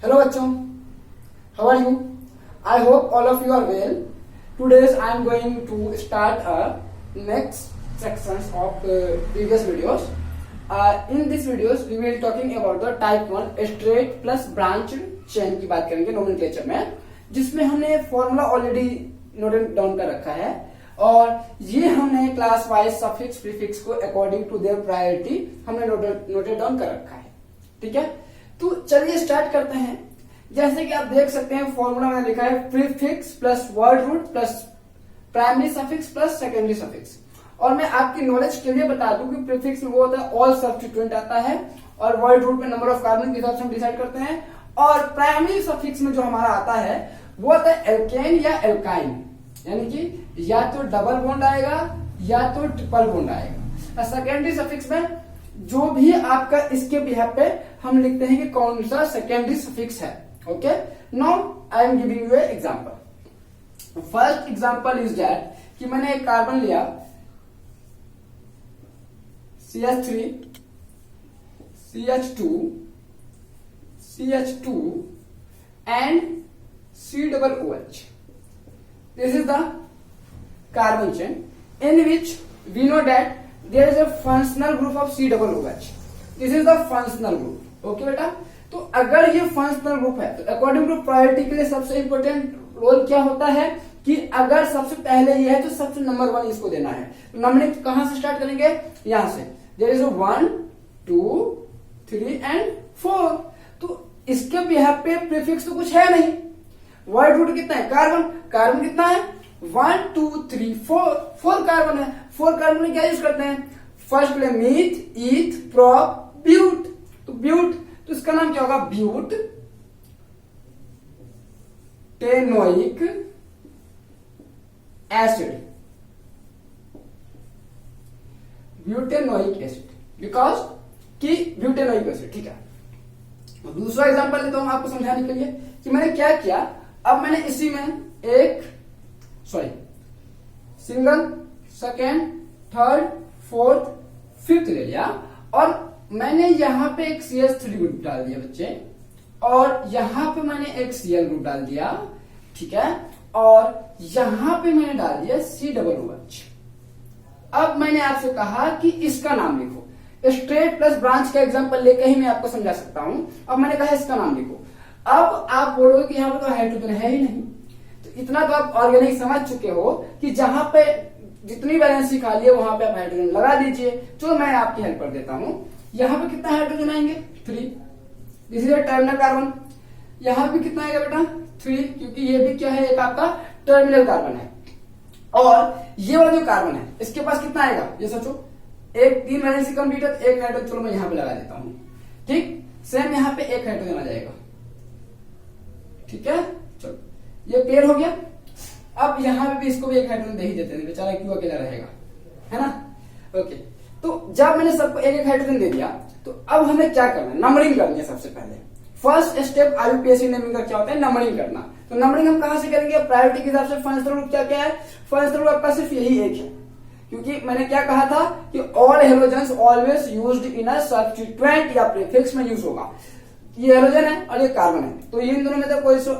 Hello bachcho, how are you? I hope all of you are well. Today I am going to start next sections of previous videos. In this videos we will talking about the type 1 straight plus branch chain की बात करेंगे nomenclature में, जिसमें हमने formula already note down कर रखा है और ये हमने क्लास वाइज सफिक्स प्रीफिक्स को अकॉर्डिंग टू देयर प्रायोरिटी हमने नोटेड डाउन कर रखा है। ठीक है, तो चलिए स्टार्ट करते हैं। जैसे कि आप देख सकते हैं फॉर्मूला में लिखा है prefix plus word root plus primary suffix plus secondary suffix. और मैं आपकी नॉलेज के लिए बता दूं कि प्रीफिक्स में वो होता है ऑल सब्स्टिट्यूएंट आता है और वर्ड रूट में नंबर ऑफ कार्बन के हिसाब से हम डिसाइड करते हैं, और प्राइमरी सफिक्स में जो हमारा आता है वो होता है एल्केन या एल्काइन, यानी कि या तो डबल बॉन्ड आएगा या तो ट्रिपल बॉन्ड आएगा। सेकेंडरी सफिक्स में जो भी आपका इसके बिहाफ पे हम लिखते हैं कि कौन सा सेकेंडरी सफिक्स है। Okay, now I am giving you example. First example is that कि मैंने एक कार्बन लिया CH3 CH2 CH2 and COOH. This is the carbon chain in which we know that there is a functional group of COOH. This is the functional group. Okay बेटा, तो अगर ये functional group है तो according to priority के लिए सबसे important role क्या होता है कि अगर सबसे पहले ये है तो सबसे नंबर 1 इसको देना है। तो नंबरिंग कहां से स्टार्ट करेंगे? यहां से। There is 1 2 3 and 4। तो इसके बिहाफ पे प्रीफिक्स तो कुछ है नहीं। वर्ड रूट कितना है? कार्बन कितना है? 1 2 3 4 कार्बन है। 4 कार्बन में क्या यूज करते हैं? फर्स्ट ले मीथ ईथ प्रोप ब्यूट। तो ब्यूट, तो इसका नाम क्या होगा? Butanoic acid, butanoic acid, because कि ब्यूटेनोइक एसिड। ठीक है, दूसरा एग्जांपल लेता हूं आपको समझाने के लिए कि मैंने क्या किया। अब मैंने इसी में एक single second third fourth fifth ले लिया और मैंने यहां पे एक CH3 ग्रुप डाल दिया बच्चे, और यहां पे मैंने एक Cl ग्रुप डाल दिया। ठीक है, और यहां पे मैंने डाल दिया COOH। अब मैंने आपसे कहा कि इसका नाम लिखो। स्ट्रेट प्लस ब्रांच का एग्जांपल लेकर ही मैं आपको समझा सकता हूं। अब मैंने कहा इसका नाम लिखो। अब आप बोलोगे कि यहां पर तो हाइड्रोजन है ही नहीं। तो इतना तो आप ऑर्गेनिक समझ चुके हो कि जहां पे जितनी वैलेंसी खाली है वहां पे आप हाइड्रोजन लगा दीजिए। चलो मैं आपकी हेल्प कर देता हूं। यहां पे कितना हाइड्रोजन आएंगे? 3। This is terminal carbon. यहां पे कितना आएगा बेटा? 3, क्योंकि ये भी क्या है? एक आपका टर्मिनल कार्बन है। और ये वाला जो कार्बन है इसके पास कितना आएगा? ये सोचो, एक 3 वैलेंसी कंप्लीट है, एक हाइड्रोजन चलो मैं यहां पे लगा देता हूं। ठीक, सेम यहां पे एक हाइड्रोजन आ जाएगा। ठीक है, चलो ये क्लियर हो गया। अब यहां पे भी इसको भी एक हाइड्रोजन दे ही देते हैं, बेचारा क्यों अकेला रहेगा, है ना। ओके, तो जब मैंने सबको एक एक हाइड्रोजन दे दिया तो अब हमें क्या करना है? नंबरिंग करनी है। सबसे पहले फर्स्ट स्टेप IUPAC नेमिंग का क्या होता है? नंबरिंग करना। तो नंबरिंग हम कहां से करेंगे? प्रायोरिटी के हिसाब से। फंक्शनल ग्रुप क्या क्या है? फंक्शनल ग्रुप आपका सिर्फ यही एक है, क्योंकि मैंने क्या कहा था कि all halogens always used in a substituent या प्रीफिक्स में यूज होगा। ये हेलोजन है और ये कार्बन है, तो इन दोनों में तो कोई तो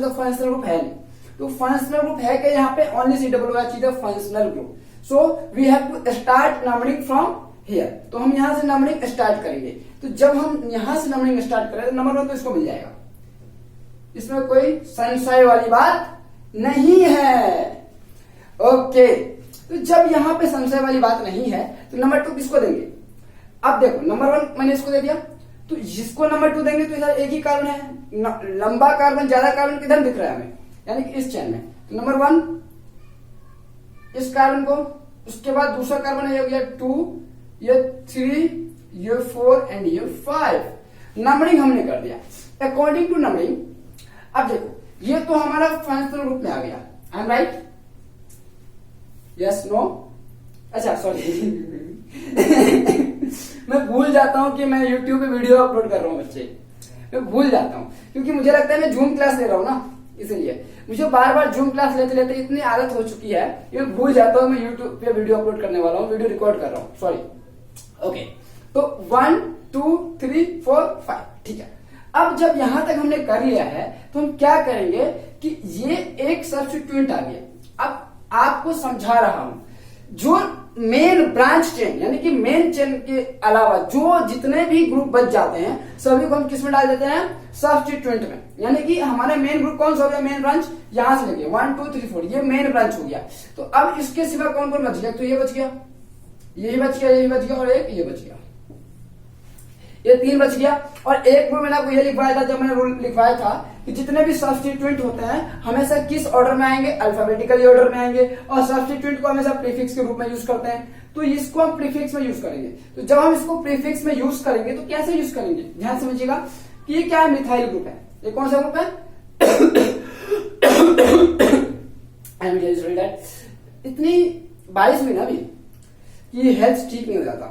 फंक्शनल ग्रुप है नहीं। तो फंक्शनल ग्रुप है कि यहाँ पे only COOH is a functional group. So we have to start numbering from here. तो हम यहां से नंबरिंग स्टार्ट करेंगे। तो जब हम यहां से नंबरिंग स्टार्ट करें तो नंबर 1 तो इसको मिल जाएगा, इसमें कोई संशय वाली बात नहीं है। ओके, तो जब यहां पे संशय वाली बात नहीं है तो नंबर 2 किसको देंगे? अब देखो, नंबर 1 मैंने इसको दे दिया, तो जिसको नंबर 2 देंगे तो इधर एक ही कार्बन है। लंबा कार्बन, ज्यादा कार्बन किधर दिख रहा है हमें? यानी कि इस चेन में। तो नंबर 1 इस कार्बन को, उसके बाद दूसरा कार्बन है, हो गया 2, ये 3, ये 4 एंड ये 5। नंबरिंग हमने कर दिया अकॉर्डिंग टू नंबरिंग। अब देखो, ये तो हमारा फंक्शनल ग्रुप में आ गया। I am right? Yes no? अच्छा सॉरी मैं भूल जाता हूं कि मैं YouTube पे वीडियो अपलोड कर रहा हूं बच्चे, मैं भूल जाता हूं क्योंकि मुझे लगता है मैं जूम क्लास ले रहा हूं ना, इसलिए मुझे बार बार जूम क्लास लेते लेते इतनी आदत हो चुकी है कि मैं भूल जाता हूं मैं YouTube पे वीडियो अपलोड करने वाला हूं, वीडियो रिकॉर्ड कर रहा हूं। सॉरी। ओके, तो 1 2 3 4 5। ठीक है, अब जब यहां तक हमने कर लिया है तो हम क्या करेंगे कि ये एक सब्स्टिट्यूएंट आ गया। अब आपको समझा रहा हूं, जो मेन ब्रांच चेन यानी कि मेन चेन के अलावा जो जितने भी ग्रुप बच जाते हैं सभी को हम किस में डाल देते हैं, सब्स्टिट्यूएंट में। यानी कि हमारा मेन ग्रुप कौन सा हो गया, मेन ब्रांच यहां से लेके 1 2 3 4 ये मेन ब्रांच हो गया। तो अब इसके सिवा कौन कौन बच गया, तो ये बच गया, यही बच गया, यही बच गया और एक ये बच गया, ये 3 बच गया। और एक रूल मैंने आपको ये लिखवाया था, जब मैंने रूल लिखवाया था कि जितने भी सब्स्टिट्यूएंट होते हैं हमेशा किस ऑर्डर में आएंगे, अल्फाबेटिकली ऑर्डर में आएंगे, और सब्स्टिट्यूएंट को हमेशा प्रीफिक्स के रूप में यूज करते हैं। तो इसको हम प्रीफिक्स में यूज करेंगे। तो जब हम इसको प्रीफिक्स में यूज करेंगे तो कैसे यूज करेंगे, ध्यान समझिएगा कि ये क्या है, मिथाइल ग्रुप है। ये कौन सा ग्रुप है, इतनी बारिश हुई ना अभी कि हेल्थ ठीक नहीं हो जाता,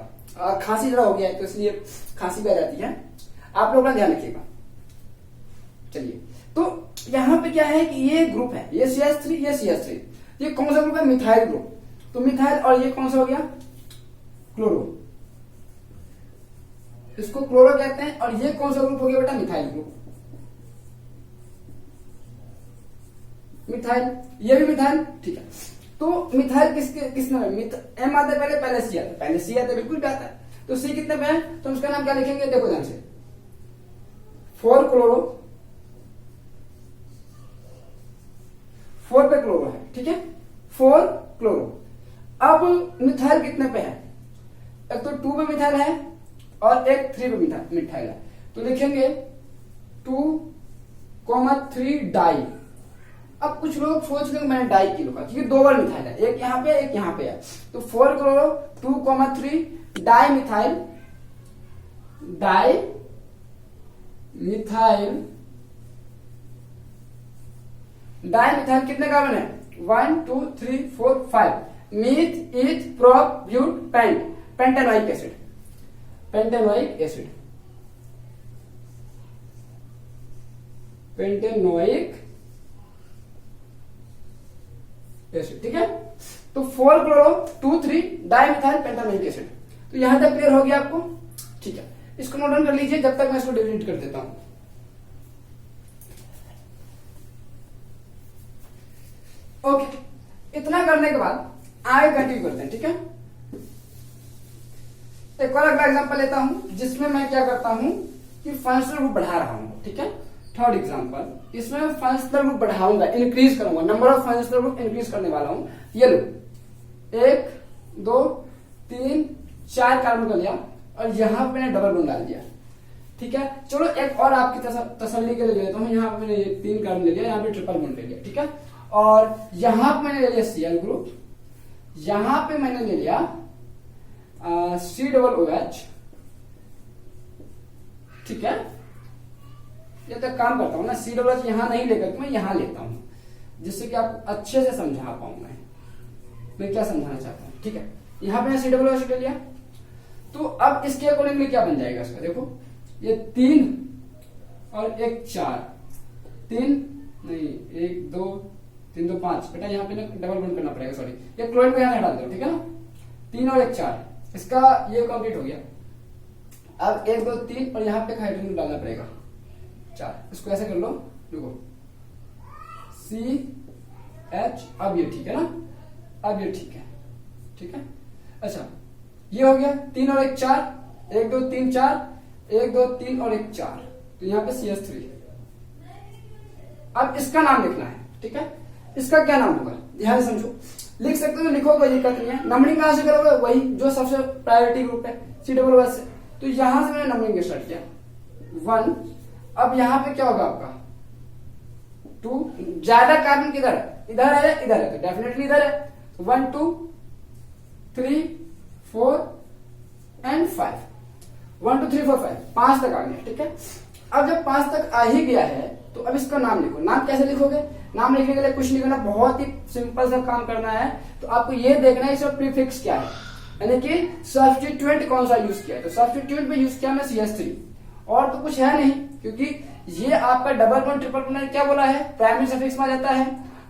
खांसी जरा हो गया है तो इसलिए खांसी भी आ जाती है, आप लोग अपना ध्यान रखिएगा। चलिए, तो यहां पे क्या है कि ये ग्रुप है, ये CH3, ये CH3, ये कौन सा ग्रुप है, मिथाइल ग्रुप। तो मिथाइल, और ये कौन सा हो गया, क्लोरो, इसको क्लोरो कहते हैं। और ये कौन सा ग्रुप हो गया बेटा, मिथाइल ग्रुप, मिथाइल, ये भी मिथाइल, ठीक है। तो मिथाइल किसने एम आते पहले सी आते, पहले सी आते, बिल्कुल भी आता है। तो सी कितने पे है, तो उसका नाम क्या लिखेंगे, देखो ध्यान से, 4 क्लोरो, 4 पे क्लोरो है, ठीक है, 4 क्लोरो। अब मिथाइल कितने पे है, एक तो 2 पे मिथाइल है और एक 3 पे मिथाइल है। तो लिखेंगे 2,3 डाई। अब कुछ लोग सोच रहे मैंने डाई की लिखा क्योंकि 2 बार मिथाइल है, एक यहां पे एक यहां पे है। तो 4 chloro 2,3 dimethyl, dimethyl, dimethyl कितने कार्बन है, 1 2 3 4 5, meth eth prop but pent, pentanoic acid, pentanoic acid, pentanoic acid, ठीक है। तो 4 क्लोरो 2 3 डाइमिथाइल पेंटानोइक एसिड। तो यहां तक क्लियर हो गया आपको, ठीक है। इसको नोट डाउन कर लीजिए जब तक मैं इसको डिलीट कर देता हूं। ओके, इतना करने के बाद आगे कंटिन्यू करते हैं, ठीक है। एक और अगला एग्जांपल लेता हूं जिसमें मैं क्या करता हूं कि फंक्शनल ग्रुप बढ़ा रहा हूं, ठीक है। थर्ड एग्जांपल, इसमें मैं फंक्शनल ग्रुप बढ़ाऊंगा, इंक्रीज करूंगा, number of functional group increase करने वाला हूं। ये लो, 1 2 3 4 कार्बन कर लिया और यहां पे मैंने डबल बॉन्ड डाल दिया, ठीक है। चलो एक और आपकी तसल्ली के लिए ले लेता हूं, यहां पे मैंने 3 कार्बन ले लिया, यहां पे ट्रिपल बॉन्ड ले लिया, ठीक है। और यहां पे मैंने ले लिया Cl ग्रुप, यहां पे मैंने ले लिया COOH, ठीक है। ये तो काम करता हूं ना, COOH यहां नहीं लेकर मैं यहां लेता हूं, जिससे कि आपको अच्छे से समझा पाऊं मैं क्या समझाना चाहता हूं, ठीक है। यहां पे मैं COOH ले लिया, तो अब इसके अकॉर्डिंगली क्या बन जाएगा इसका, देखो ये 3 और 1 4, 3 नहीं 1 2 3 2 5, बेटा यहाँ पे ना डबल बॉन्ड करना पड़ेगा, सॉरी, ये क्लोरीन को यहाँ हटा दो, ठीक है ना। 3 और 1 4, इसका ये कंप्लीट हो गया। अब 1 2 3 और यहाँ पे हाइड्रोजन डालना पड़ेगा 4, इसको ऐसे कर लो, देखो CH, अब ये ठीक है ना, अब ये ठीक है, ठीक है। अच्छा, ये हो गया 3 और 1 4, 1 2 3 4, 1 2 3 और 1 4, तो यहाँ पे CH3। अब इसका नाम लिखना है, ठीक है। इसका क्या नाम होगा, ध्यान से समझो, लिख सकते हो लिखो, कोई दिक्कत नहीं है। नंबरिंग कहां से करोगे, वही जो सबसे प्रायोरिटी ग्रुप है COOH से। तो यहां से मैंने नंबरिंग स्टार्ट किया 1, अब यहां पे क्या होगा आपका 2, ज्यादा कार्बन किधर है, इधर है, इधर है, तो डेफिनेटली इधर है। 1 2 3 4 एंड 5, 1 2 3 4 5, 5 तक आ गया, ठीक है। अब जब 5 तक आ ही गया है तो अब इसका नाम लिखो। नाम कैसे लिखोगे, नाम लिखने के लिए कुछ नहीं करना, बहुत ही सिंपल सा काम करना है। तो आपको ये देखना है इसका प्रीफिक्स क्या है, यानी कि सब्स्टिट्यूएंट कौन सा यूज किया है। तो सब्स्टिट्यूएंट में यूज किया मैं CH3, और तो कुछ है नहीं, क्योंकि ये आपका डबल बॉन्ड ट्रिपल बॉन्ड क्या बोला है, प्राइमरी सफिक्स में जाता है,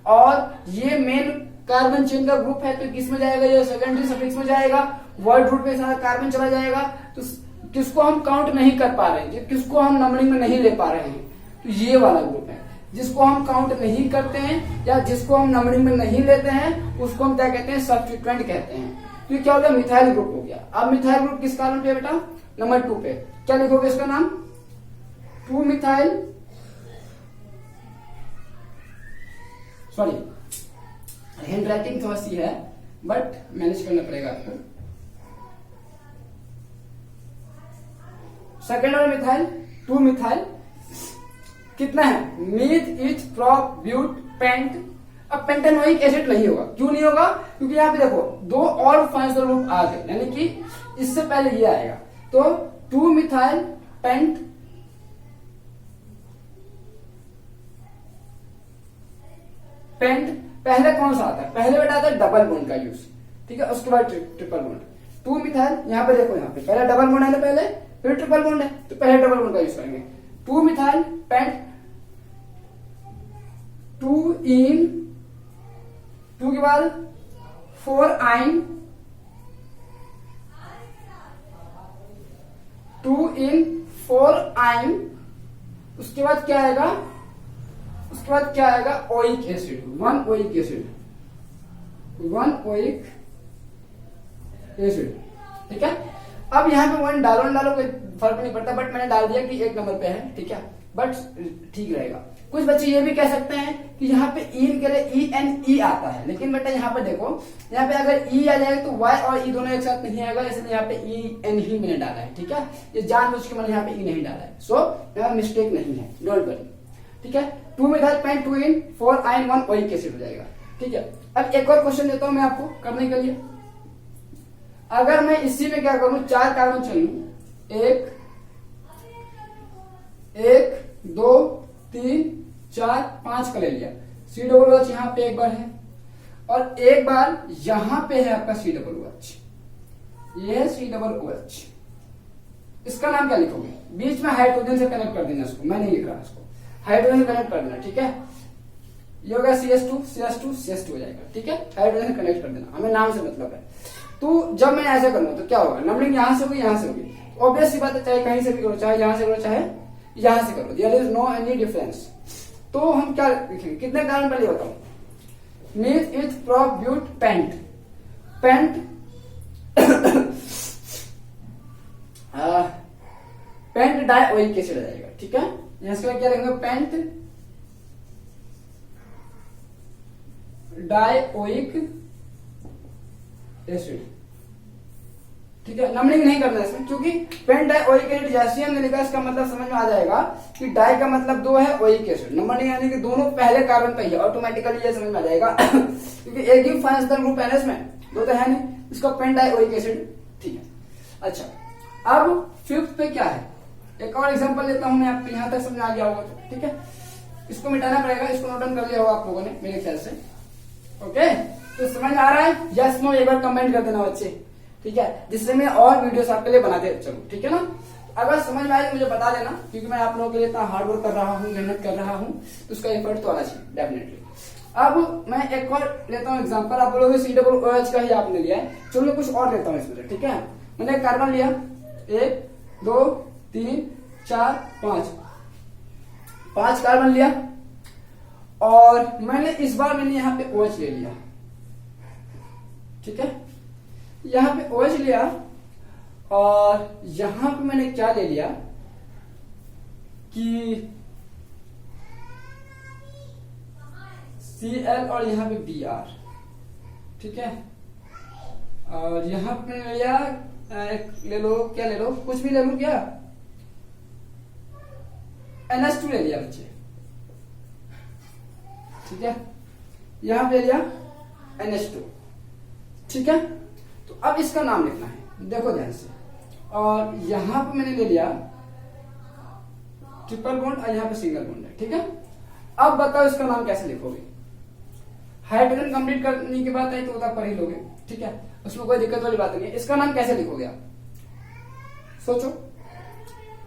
और ये मेन कार्बन चेन का ग्रुप है, तो किस में जाएगा, ये सेकेंडरी सफिक्स में जाएगा, वर्ड रूट पे सारा कार्बन चला जाएगा। तो किसको हम काउंट नहीं कर पा रहे हैं, किसको हम नंबरिंग में नहीं ले पा रहे हैं, तो ये वाला ग्रुप है। जिसको हम काउंट नहीं करते हैं या जिसको हम नंबरिंग में नहीं लेते हैं उसको हम क्या कहते हैं, सब्स्टिट्यूएंट कहते हैं। तो ये क्या हो गया, मिथाइल ग्रुप हो गया। अब मिथाइल ग्रुप किस कारण पे बेटा, नंबर 2 पे क्या लिखोगे इसका नाम, 2 मिथाइल, सॉरी हैंड राइटिंग थोड़ा सी है बट मैनेज करना पड़ेगा आपको। सेकेंड वाला मिथाइल 2 मिथाइल कितना है, meth eth prop but pent. अब पेंटेनोइक एसिड नहीं होगा, क्यों नहीं होगा, क्योंकि यहाँ पे देखो 2 और फंक्शनल ग्रुप आ गए, यानी कि इससे पहले ये आएगा। तो 2 मिथाइल पेंट पहले कौन सा आता है, पहले बेटा आता है डबल बॉन्ड का यूज, ठीक है, उसके बाद ट्रिपल बॉन्ड। 2 मिथाइल यहाँ पे देखो, यहाँ पे पहले डबल बॉन्ड है ना, पहले फिर ट्रिपल बॉन्ड है, तो पहले डबल बॉन्ड का यूज करेंगे। 2 मिथाइल पेंट 2 इन 2 के बाद 4 आइन 2 इन 4 आइन, उसके बाद क्या आएगा, उसके बाद क्या आएगा, oic acid, 1 oic acid, 1 oic acid, ठीक है। अब यहाँ पे 1 डालो कोई फर्क नहीं पड़ता, बट मैंने डाल दिया कि 1 नंबर पे है, ठीक है, बट ठीक रहेगा। कुछ बच्चे ये भी कह सकते हैं कि यहाँ पे इन के लिए ENE आता है, लेकिन बेटा यहाँ पे देखो, यहाँ पे अगर E आ जाएगा तो Y और E दोनों एक साथ नहीं आएगा, इसलिए यहाँ पे EN ही मैंने डाला है, ठीक है। ये जानबूझ के मैंने यहाँ पे E नहीं डाला है, सो यहाँ मिस्टेक नहीं है, डोंट वरी, ठीक है। 2 मिथाइल पेंट 2 इन 4 आइन 1 ओइक एसिड हो जाएगा, ठीक है। अब एक और क्वेश्चन देता हूं मैं आपको करने के लिए। अगर मैं इसी में क्या करूं, 4 कार्बन चलूं, 1 2 3 4 5 का ले लिया, COOH यहाँ पे एक बार है और एक बार यहां पे है आपका COOH, ये है COOH। इसका नाम क्या लिखोगे, बीच में हाइड्रोजन से कनेक्ट कर देना इसको, मैं नहीं लिख रहा इसको, हाइड्रोजन से कनेक्ट कर देना, ठीक है। ये होगा CS2 हो जाएगा, ठीक है, हाइड्रोजन से कनेक्ट कर देना, हमें नाम से मतलब है। तो जब मैं ऐसा करूंगा तो क्या होगा, नंबरिंग यहां से होगी, यहां से होगी, ऑब्वियस सी बात है, चाहे कहीं से भी करो, चाहे यहां से करो, चाहे यहां से करो, there is no any difference. तो हम क्या लिखेंगे, कितने कार्बन पहले बताओ, meth eth prop but pent, pentanedioic acid आ जाएगा, ठीक है। इसका क्या लिखेंगे, पेंट डाइओइक एसिड, ठीक है। नंबरिंग नहीं करना इसमें, क्योंकि पेंट डाइओइक एसिड जैसे हमने लिखा इसका मतलब समझ में आ जाएगा कि डाई का मतलब 2 है, ओइक एसिड नंबर नहीं, यानी कि दोनों पहले कार्बन पे ही है, ऑटोमेटिकली ये समझ में आ जाएगा क्योंकि एक ही फंक्शनल ग्रुप है इसमें, 2 तो है नहीं, इसका पेंट डाइओइक एसिड, ठीक है। अच्छा, अब 5th पे क्या है, एक और एग्जांपल लेता हूं मैं, आपको यहां तक समझ आ गया होगा तो, ठीक है। इसको मिटाना पड़ेगा, इसको नोट डाउन कर लिया होगा आप लोगों ने मेरे ख्याल से, ओके। तो समझ आ रहा है, यस नो एक बार कमेंट कर देना बच्चे, ठीक है, जिससे मैं और वीडियोस आपके लिए बनाते चलूं, ठीक है ना। अगर समझ में आए तो मुझे बता देना, क्योंकि मैं आप लोगों के लिए इतना हार्ड वर्क कर रहा हूँ, मेहनत कर रहा हूँ, तो उसका एफर्ट तो आना चाहिए डेफिनेटली। अब मैं एक और लेता हूँ एग्जांपल, आप बोलोगे COOH का ही आपने लिया है, चलो कुछ और लेता हूँ इसमें, ठीक है। मैंने कार्बन लिया 1 2 3 4 5 कार्बन लिया, और मैंने इस बार यहाँ पे OH ले लिया, ठीक है। यहाँ पे OH लिया और यहां पे मैंने क्या ले लिया कि Cl और यहाँ पे Br, ठीक है। और यहाँ पे मैंने लिया, ले लो क्या, ले लो कुछ भी ले लो, क्या NH2 ले लिया बच्चे, ठीक है। यहां पे लिया NH2, ठीक है। तो अब इसका नाम लिखना है, देखो ध्यान से, और यहां पे मैंने ले लिया ट्रिपल बॉन्ड और यहां पे सिंगल बॉन्ड है, ठीक है। अब बताओ इसका नाम कैसे लिखोगे, हाइड्रोजन कंप्लीट करने की बात है तो तक पर ही लोगे, ठीक है, उसमें कोई दिक्कत वाली बात नहीं है। इसका नाम कैसे लिखोगे आप सोचो,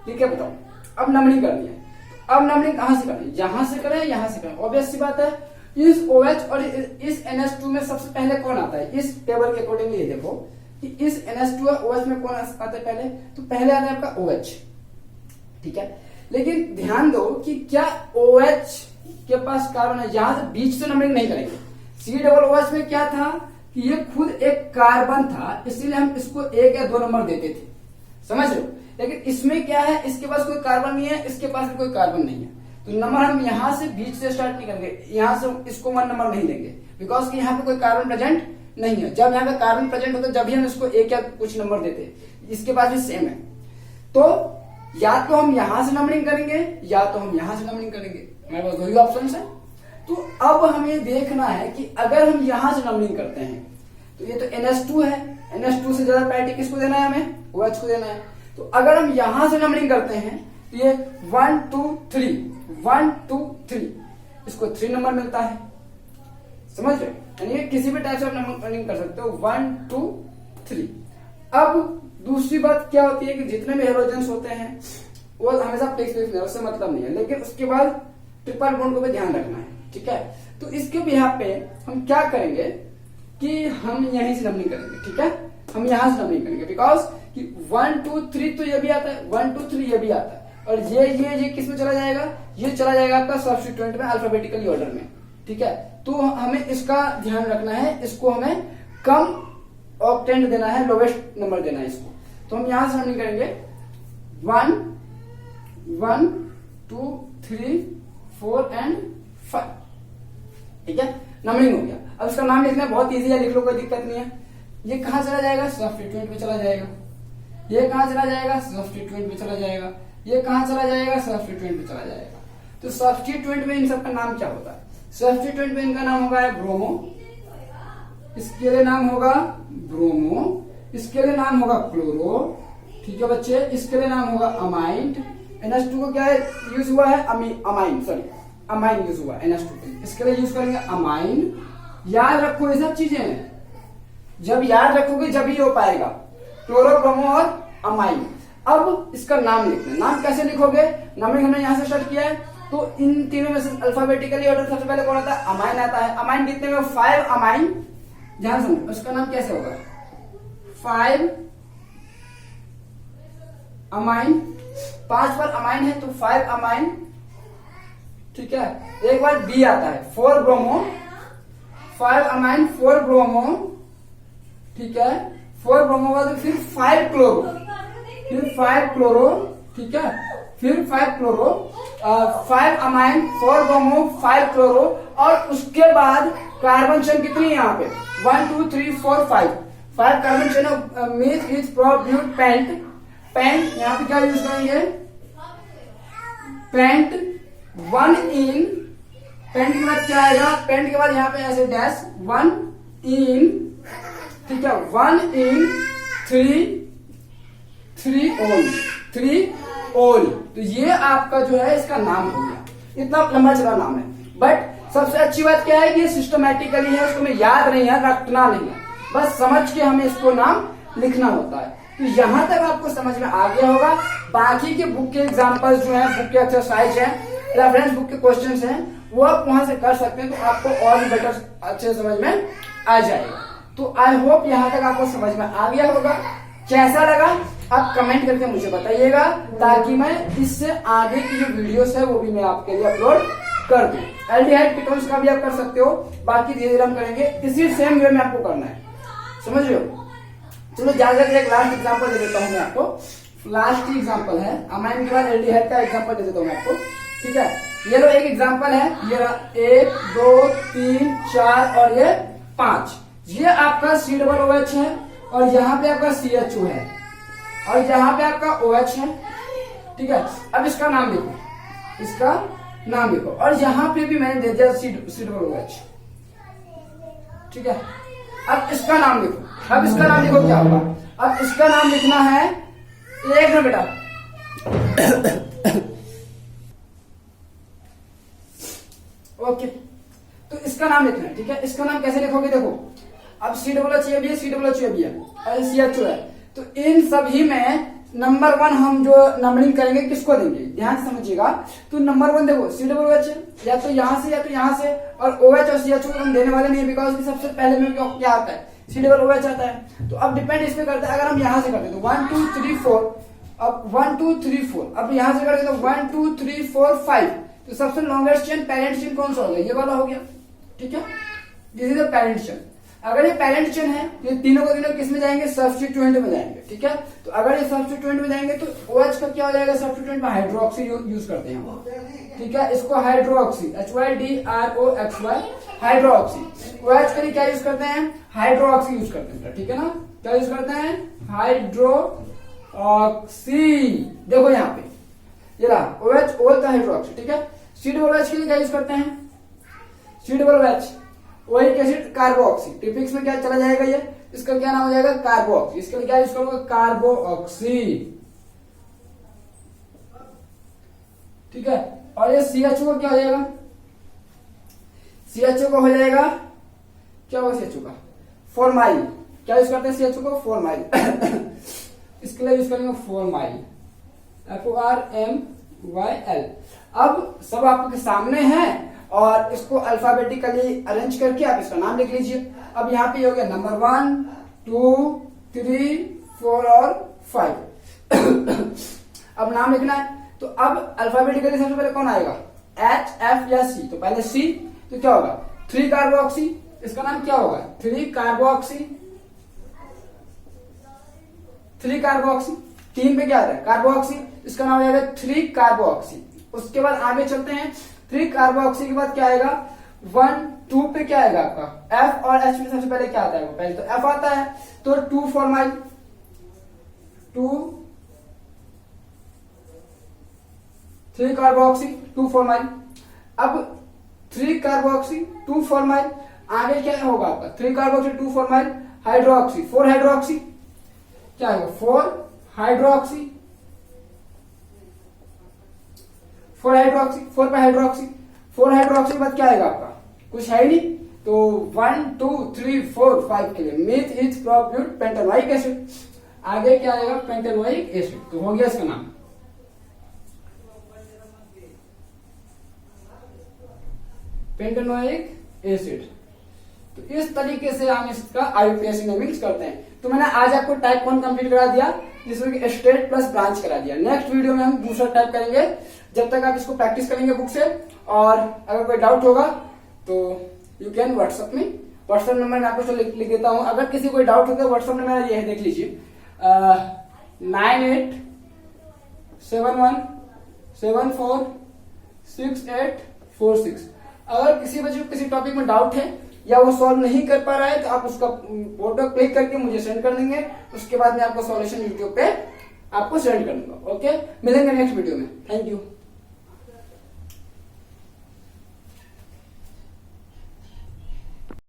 ठीक है, बताओ। अब नंबरिंग करनी है, अब नंबरिंग कहां से करनी है, यहां से करें यहां से करें, ऑब्वियस सी बात है। इस OH और इस NH2 में सबसे पहले कौन आता है, इस टेबल के अकॉर्डिंगली देखो, कि इस NH2 और OH में कौन आता है पहले, तो पहले आता है आपका OH, ठीक है। लेकिन ध्यान दो कि क्या OH के पास कार्बन है, यहां से बीच से नंबरिंग नहीं करेंगे। COOH में क्या था कि ये खुद एक कार्बन था, इसलिए हम इसको 1 या 2 नंबर देते थे, समझ रहे हो। लेकिन इसमें क्या है, इसके पास कोई कार्बन नहीं है, इसके पास भी कोई कार्बन नहीं है, तो नंबर हम यहां से बीच से स्टार्ट नहीं करेंगे, यहां से इसको 1 नंबर नहीं देंगे, बिकॉज कि यहाँ पे कोई कार्बन प्रेजेंट नहीं है। जब यहाँ पे कार्बन प्रेजेंट होता है जब भी हम इसको 1 या कुछ नंबर देते, इसके पास भी सेम है। तो या तो हम यहां से नंबरिंग करेंगे या तो हम यहां से नंबरिंग करेंगे, हमारे पास वही ऑप्शन है। तो अब हमें देखना है कि अगर हम यहां से नंबरिंग करते हैं तो ये तो NH2 है, NH2 से ज्यादा प्रायोरिटी किसको देना है, हमें OH को देना है। तो अगर हम यहां से नंबरिंग करते हैं तो ये 1 2 3 1 2 3, इसको 3 नंबर मिलता है, समझ रहे, यानी किसी भी टाइप से आप नंबरिंग कर सकते हो 1 2 3। अब दूसरी बात क्या होती है कि जितने भी हेलोजेंस होते हैं वो हमेशा प्लेक्स में, उससे मतलब नहीं है, लेकिन उसके बाद ट्रिपल बॉन्ड को भी ध्यान रखना है, ठीक है। तो इसके यहाँ पे हम क्या करेंगे कि हम यहीं से नंबरिंग करेंगे, ठीक है, हम यहां से नंबरिंग करेंगे, बिकॉज कि 1 2 3 तो ये भी आता है, 1 2 3 ये भी आता है, और ये किस में चला जाएगा, ये चला जाएगा आपका सब्स्टिट्यूएंट में अल्फाबेटिकली ऑर्डर में, ठीक है। तो हमें इसका ध्यान रखना है, इसको हमें कम ऑक्टेंट देना है, लोवेस्ट नंबर देना है इसको। तो हम यहां से नंबरिंग करेंगे 1 1 2 3 4 एंड 5, ठीक है, नंबरिंग हो गया। अब इसका नाम लिखना बहुत इजी है, लिख लो, कोई दिक्कत नहीं है। ये कहां चला जाएगा, सब्स्टिट्यूएंट में चला जाएगा, ये कहां चला जाएगा, सब्स्टिट्यूएंट में चला जाएगा, ये कहां चला जाएगा, सब्स्टिट्यूएंट में चला जाएगा। तो सब्स्टिट्यूएंट में इन सबका नाम क्या होता है, सब्स्टिट्यूएंट में इनका नाम होगा ब्रोमो, इसके लिए नाम होगा ब्रोमो, इसके लिए नाम होगा क्लोरो, ठीक है बच्चे, इसके लिए नाम होगा अमाइंड। NH2 को क्या यूज हुआ है, अमाइन, सॉरी अमाइन यूज हुआ NH2 के लिए, इसके लिए यूज करेंगे अमाइन। याद रखो ये सब चीजें, जब याद रखोगे जब ही हो पाएगा, क्लोरो, ब्रोमो और अमाइन। अब इसका नाम लिखना है, नाम कैसे लिखोगे, नंबरिंग हमने यहां से स्टार्ट किया है, तो इन तीनों में से अल्फाबेटिकली ऑर्डर सबसे पहले कौन आता है, अमाइन आता है। अमाइन कितने में, 5 अमाइन, ध्यान सुनो, उसका नाम कैसे होगा, 5 अमाइन, 5 पर अमाइन है तो 5 अमाइन, ठीक है। एक बार बी आता है 4 ब्रोमो, 5 अमाइन 4 ब्रोमो, ठीक है, 4 ब्रोमो बाद फिर 5 क्लोरो, फिर 5 क्लोरो, ठीक है, फिर 5 क्लोरो, 5 अमाइन 4 ब्रोमो 5 क्लोरो, और उसके बाद कार्बन चेन कितनी है यहाँ पे, 1 2 3 4 5 carbon chain meth eth prop but pent. Pent यहाँ पे क्या यूज करेंगे, पेंट 1 इन, पेंट के बाद क्या आएगा, पेंट के बाद यहाँ पे ऐसे डैश 1 इन, ठीक है, 1 इन 3 ओल, 3 ओल। तो ये आपका जो है इसका नाम हो गया, इतना लंबा चला नाम है। बट सबसे अच्छी बात क्या है कि ये सिस्टमैटिकली है, उसको हमें याद नहीं है, रटना नहीं है, बस समझ के हमें इसको नाम लिखना होता है। तो यहां तक आपको समझ में आ गया होगा। बाकी के बुक के एग्जांपल्स जो है, बुक के एक्सरसाइज है, रेफरेंस बुक के क्वेश्चंस हैं, वो आप वहां से कर सकते हैं, तो आपको और भी बेटर अच्छे समझ में आ जाएगा। तो आई होप यहां तक आपको समझ में आ गया होगा। कैसा लगा आप कमेंट करके मुझे बताइएगा, ताकि मैं इससे आगे की जो वीडियोस है वो भी मैं आपके लिए अपलोड कर दूं। एल्डिहाइड कीटोन्स का भी आप कर सकते हो, बाकी धीरे धीरे हम करेंगे, इसी सेम वे में आपको करना है, समझ रहे हो। चलो ज्यादा एक लास्ट एग्जांपल दे देता हूं मैं आपको, लास्ट ही एग्जांपल है, अमाइन के बाद एल्डिहाइड का एग्जांपल दे देता हूं मैं आपको, ठीक है। ये लो एक एग्जांपल है, ये 1 2 3 4 और ये 5, ये आपका COOH है, और यहाँ पे आपका CHO है, और यहाँ पे आपका OH है, ठीक है। अब इसका नाम लिखो, इसका नाम लिखो, और यहाँ पे भी मैंने दे दिया COOH, ठीक है। अब इसका नाम लिखो, अब इसका नाम लिखो क्या होगा, अब इसका नाम लिखना है, एक मिनट बेटा, ओके, तो इसका नाम लिखना है, ठीक है। इसका नाम कैसे लिखोगे, देखो, अब COOH ये भी है, COOH ये भी है, और CHO है, तो इन सभी में नंबर 1 हम जो नंबरिंग करेंगे किसको देंगे, ध्यान से समझिएगा। तो नंबर 1 देखो COOH या तो यहां से या तो यहां से, और OH और CHO को हम देने वाले नहीं, बिकॉज सबसे पहले में क्या आता है, सी डबल ओ एच आता है। तो अब डिपेंड इस पे करता है, अगर हम यहां से करते तो 1 2 3 4, अब 1 2 3 4, अब यहां से करते तो 1 2 3 4 5, तो सबसे लॉन्गेस्ट चेन पेरेंट चेन कौन सा हो गया, ये वाला हो गया। ठीक है, this is the parent chain. अगर ये पेरेंट चेन है तो ये तीनों को तीनों किस में जाएंगे, सब्स्टिट्यूएंट में जाएंगे। ठीक है, तो अगर ये सब्स्टिट्यूएंट में जाएंगे तो OH का क्या हो जाएगा, सब्स्टिट्यूएंट में हाइड्रोक्सी यूज करते हैं हम। ठीक है, इसको हाइड्रोक्सी HYDROXY हाइड्रोक्सी, OH के लिए क्या यूज करते हैं, हाइड्रोक्सी यूज करते हैं। ठीक है ना, क्या यूज करते हैं, हाइड्रोक्सी। देखो यहाँ पे ये रहा OH O का हाइड्रोक्सी। ठीक है, सी डबल OH के लिए क्या यूज करते हैं, सी डबल OH वही एसिड कार्बोक्सी, टिपिक्स में क्या चला जाएगा, ये इसका क्या नाम हो जाएगा, कार्बोक्सी। इसके लिए क्या यूज करूंगा, कार्बोक्सी। ठीक है, और ये CHO का क्या हो जाएगा, CHO का हो जाएगा, क्या होगा CHO का, फॉर्माइल। क्या यूज करते हैं CHO को, फॉर्माइल। इसके लिए यूज करेंगे फॉर्माइल, FORMYL। अब सब आपके सामने है और इसको अल्फाबेटिकली अरेंज करके आप इसका नाम लिख लीजिए। अब यहाँ पे हो गया नंबर 1 2 3 4 और 5। अब नाम लिखना है, तो अब अल्फाबेटिकली सबसे पहले कौन आएगा, H F या C, तो पहले C, तो क्या होगा 3 कार्बोक्सी, इसका नाम क्या होगा 3 कार्बोक्सी। 3 कार्बोक्सी, 3 पे क्या आता है कार्बोक्सी, इसका नाम हो जाएगा 3 कार्बोक्सी। उसके बाद आगे चलते हैं, 3 कार्बोक्सी के बाद क्या आएगा 1 2 पे क्या आएगा आपका F, और H में सबसे पहले क्या आता है, पहले तो F आता है, तो 2 फॉर्माइल, 3 कार्बोक्सी 2 फॉर्माइल। अब 3 कार्बोक्सी 2 फॉर्माइल, आगे क्या होगा आपका 3 कार्बोक्सी 2 फॉर्माइल हाइड्रोक्सी, 4 हाइड्रोक्सी, क्या आएगा 4 हाइड्रोक्सी, 4 हाइड्रोक्सी, 4 पे हाइड्रोक्सी, 4 हाइड्रोक्सी के बाद क्या आएगा आपका, कुछ है ही नहीं, तो 1 2 3 4 5 के लिए मीथ इज प्रोप्यूट पेंटेनोइक एसिड। आगे क्या आएगा पेंटेनोइक एसिड, तो हो गया इसका नाम पेंटेनोइक एसिड। तो इस तरीके से हम इसका IUPAC नेमिंग्स करते हैं। तो मैंने आज आपको टाइप 1 कंप्लीट करा दिया, जिसमें कि स्टेट प्लस ब्रांच करा दिया। नेक्स्ट वीडियो में हम दूसरा टाइप करेंगे, जब तक आप इसको प्रैक्टिस करेंगे बुक से। और अगर कोई डाउट होगा तो यू कैन व्हाट्सएप में, व्हाट्सएप नंबर मैं आपको लिख देता हूं। अगर किसी कोई डाउट होगा, व्हाट्सएप नंबर मेरा ये है, देख लीजिए 9871746846। अगर किसी बच्चे को किसी टॉपिक में डाउट है या वो सॉल्व नहीं कर पा रहा है, तो आप उसका फोटो क्लिक करके मुझे सेंड कर देंगे। उसके बाद मैं आपको सॉल्यूशन यूट्यूब पे आपको सेंड कर दूंगा। ओके, मिलेंगे नेक्स्ट वीडियो में। Thank you.